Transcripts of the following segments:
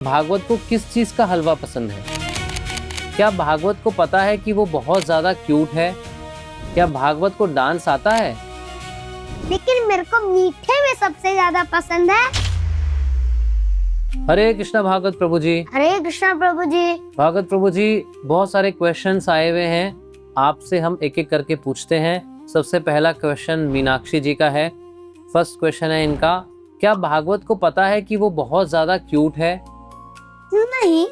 भागवत को किस चीज का हलवा पसंद है? क्या भागवत को पता है कि वो बहुत ज्यादा क्यूट है? क्या भागवत को डांस आता है? लेकिन मेरे को मीठे में सबसे ज्यादा पसंद है। हरे कृष्णा भागवत प्रभु जी। हरे कृष्णा प्रभु जी। भागवत प्रभु जी, बहुत सारे क्वेश्चंस आए हुए हैं, आपसे हम एक एक करके पूछते हैं। सबसे पहला क्वेश्चन मीनाक्षी जी का है। फर्स्ट क्वेश्चन है इनका, क्या भागवत को पता है कि वो बहुत ज्यादा क्यूट है? नहीं,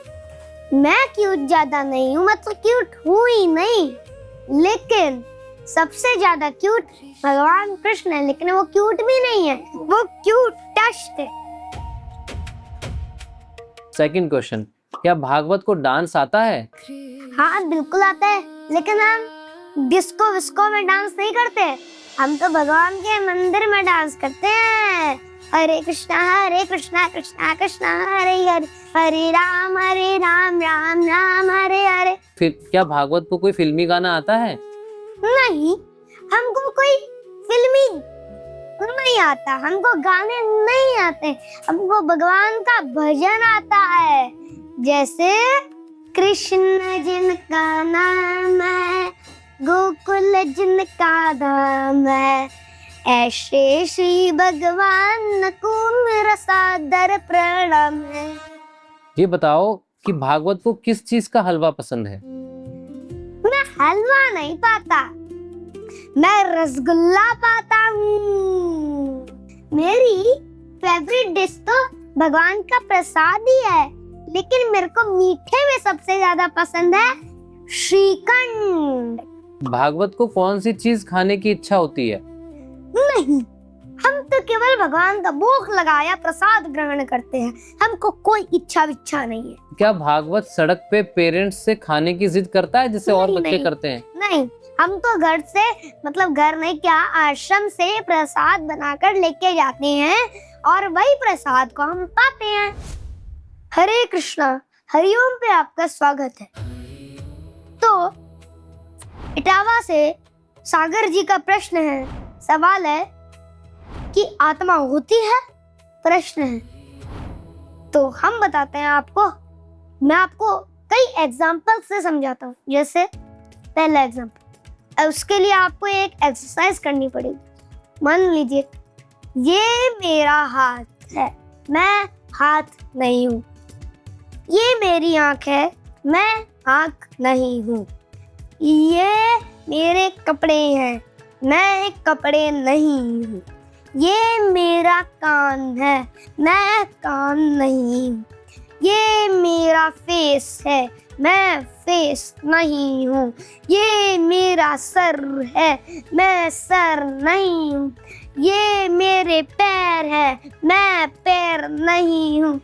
मैं क्यूट ज्यादा नहीं हूँ, मतलब क्यूट हूँ ही नहीं, लेकिन सबसे ज्यादा क्यूट भगवान कृष्ण है। लेकिन वो क्यूट भी नहीं है, वो क्यूटेस्ट है। सेकंड क्वेश्चन, क्या भागवत को डांस आता है? हाँ बिल्कुल आता है, लेकिन हम डिस्को विस्को में डांस नहीं करते, हम तो भगवान के मंदिर में डांस करते हैं। हरे कृष्णा कृष्णा कृष्णा हरे हरे, हरे राम राम राम हरे हरे। फिर क्या भागवत को कोई फिल्मी गाना आता है? नहीं, हमको कोई फिल्मी नहीं आता, हमको गाने नहीं आते, हमको भगवान का भजन आता है। जैसे कृष्ण जिनका नाम है, गोकुल जिनका धाम है, ऐसे श्री भगवान को मेरा सादर प्रणाम है। ये बताओ कि भागवत को किस चीज का हलवा पसंद है? मैं हलवा नहीं पाता, मैं रसगुल्ला पाता हूँ। मेरी फेवरेट डिश तो भगवान का प्रसाद ही है, लेकिन मेरे को मीठे में सबसे ज्यादा पसंद है श्रीखंड। भागवत को कौन सी चीज खाने की इच्छा होती है? नहीं, हम तो केवल भगवान का भोग लगाया प्रसाद ग्रहण करते हैं, हमको कोई इच्छा विच्छा नहीं है। क्या भागवत सड़क पे पेरेंट्स से खाने की जिद करता है जैसे और बच्चे नहीं, करते हैं? नहीं, हम तो घर से, मतलब घर नहीं क्या, आश्रम से प्रसाद बनाकर लेके जाते हैं और वही प्रसाद को हम पाते हैं। हरे कृष्णा, हरिओम पे आपका स्वागत है। तो इटावा से सागर जी का प्रश्न है, सवाल है कि आत्मा होती है? प्रश्न है, तो हम बताते हैं आपको। मैं आपको कई एग्जाम्पल से समझाता हूँ। जैसे पहला एग्जाम्पल, उसके लिए आपको एक एक्सरसाइज करनी पड़ेगी। मान लीजिए ये मेरा हाथ है, मैं हाथ नहीं हूँ। ये मेरी आंख है, मैं आंख नहीं हूँ। ये मेरे कपड़े हैं, मैं कपड़े नहीं हूँ। ये मेरा कान है, मैं कान नहीं हूँ। ये मेरा फेस है, मैं फेस नहीं हूँ। ये मेरा सर है, मैं सर नहीं हूँ। ये मेरे पैर है, मैं पैर नहीं हूँ।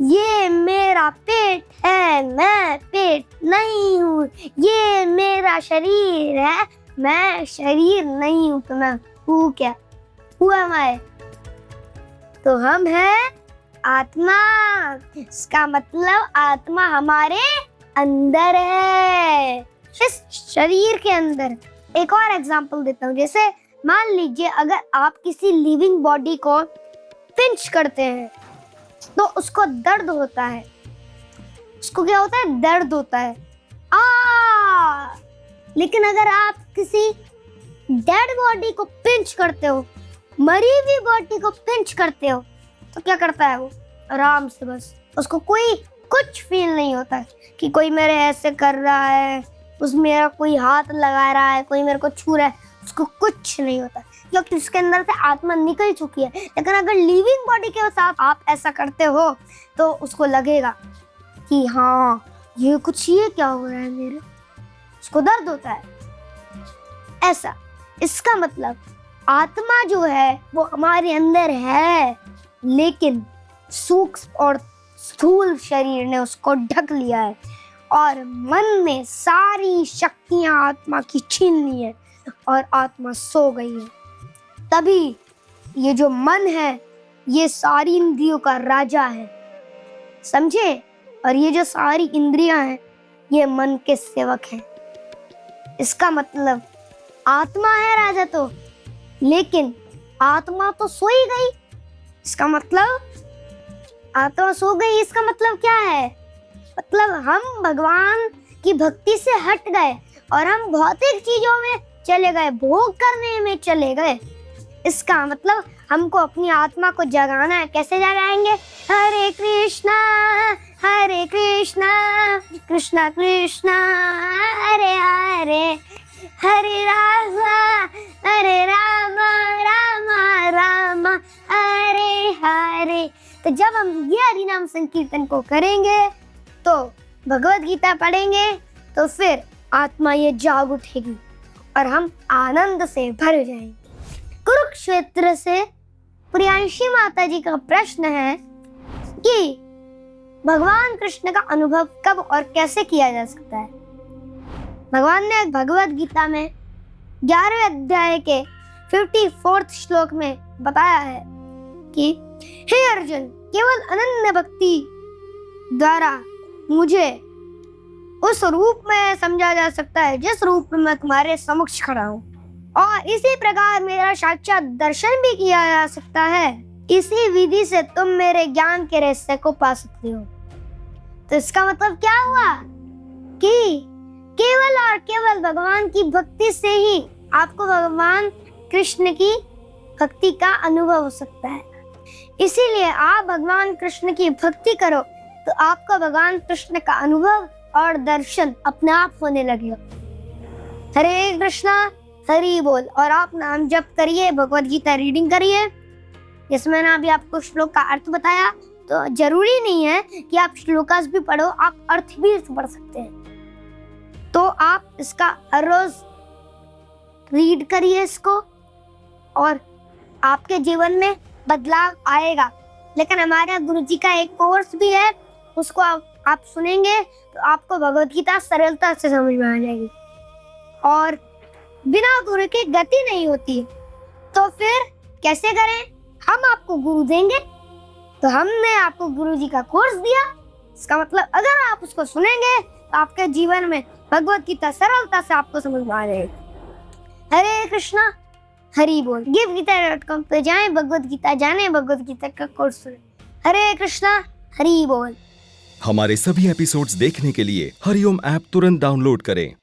ये मेरा पेट है, मैं पेट नहीं हूँ। ये मेरा शरीर है, मैं शरीर नहीं हूँ। तो मैं हूँ क्या? हुआ मैं, तो हम हैं आत्मा। इसका मतलब आत्मा हमारे अंदर है, इस शरीर के अंदर। एक और एग्जांपल देता हूँ। जैसे मान लीजिए अगर आप किसी लिविंग बॉडी को पिंच करते हैं तो उसको दर्द होता है। उसको क्या होता है? दर्द होता है। लेकिन अगर आप किसी डेड बॉडी को पिंच करते हो, मरी हुई बॉडी को पिंच करते हो, तो क्या करता है वो? आराम से, बस उसको कोई कुछ फील नहीं होता है कि कोई मेरे ऐसे कर रहा है, उस मेरा कोई हाथ लगा रहा है, कोई मेरे को छू रहा है, उसको कुछ नहीं होता क्योंकि उसके अंदर से आत्मा निकल चुकी है। लेकिन अगर लिविंग बॉडी के साथ आप ऐसा करते हो तो उसको लगेगा कि हाँ ये कुछ, ये क्या हो रहा है मेरे, उसको दर्द होता है। ऐसा, इसका मतलब आत्मा जो है वो हमारे अंदर है, लेकिन सूक्ष्म और स्थूल शरीर ने उसको ढक लिया है और मन ने सारी शक्तियां आत्मा की छीन ली है और आत्मा सो गई है। तभी ये जो मन है ये सारी इंद्रियों का राजा है, समझे? और ये जो सारी इंद्रियां हैं ये मन के सेवक हैं। इसका मतलब आत्मा है राजा तो, लेकिन आत्मा तो सो ही गई। इसका मतलब आत्मा सो गई, इसका मतलब क्या है? मतलब हम भगवान की भक्ति से हट गए और हम भौतिक चीजों में चले गए, भोग करने में चले गए। इसका मतलब हमको अपनी आत्मा को जगाना है। कैसे जगाएंगे? हरे कृष्णा कृष्णा कृष्णा हरे हरे, हरे राम राम राम हरे हरे। तो जब हम ये हरिनाम संकीर्तन को करेंगे तो भगवत गीता पढ़ेंगे तो फिर आत्मा ये जाग उठेगी और हम आनंद से भर जाएंगे। कुरुक्षेत्र से प्रियांशी माता जी का प्रश्न है कि भगवान कृष्ण का अनुभव कब और कैसे किया जा सकता है। भगवान ने भगवत गीता में 11वें अध्याय के 54 श्लोक में बताया है कि हे अर्जुन, केवल अनन्य भक्ति द्वारा मुझे उस रूप में समझा जा सकता है जिस रूप में मैं तुम्हारे समक्ष खड़ा हूँ, और इसी प्रकार मेरा साक्षात दर्शन भी किया जा सकता है। इसी विधि से तुम मेरे ज्ञान के रहस्य को पा सकते हो। तो इसका मतलब क्या हुआ कि केवल और केवल भगवान की भक्ति से ही आपको भगवान कृष्ण की भक्ति का अनुभव हो सकता है। इसीलिए आप भगवान कृष्ण की भक्ति करो तो आपको भगवान कृष्ण का अनुभव और दर्शन अपने आप होने लगेगा। हरे कृष्णा हरि बोल। और आप नाम जप करिए, भगवत गीता रीडिंग करिए। इसमें ना अभी आपको श्लोक का अर्थ बताया, तो जरूरी नहीं है कि आप श्लोकास भी पढ़ो, आप अर्थ भी पढ़ सकते हैं। तो आप इसका हर रोज रीड करिए इसको और आपके जीवन में बदलाव आएगा। लेकिन हमारे गुरुजी का एक कोर्स भी है, उसको आप सुनेंगे तो आपको भगवत गीता सरलता से समझ में आ जाएगी और बिना गुरु के गति नहीं होती। तो फिर कैसे करें? हम आपको गुरु देंगे। तो हमने आपको गुरुजी का कोर्स दिया, इसका मतलब अगर आप उसको सुनेंगे तो आपके जीवन में भगवत गीता सरलता से आपको समझ में आ जाएगी। हरे कृष्णा हरि बोल। givegeeta.com पे जाएं, भगवत गीता जाने, भगवत गीता का कोर्स सुने। हरे कृष्णा हरि बोल। हमारे सभी एपिसोड्स देखने के लिए हरिओम ऐप तुरंत डाउनलोड करें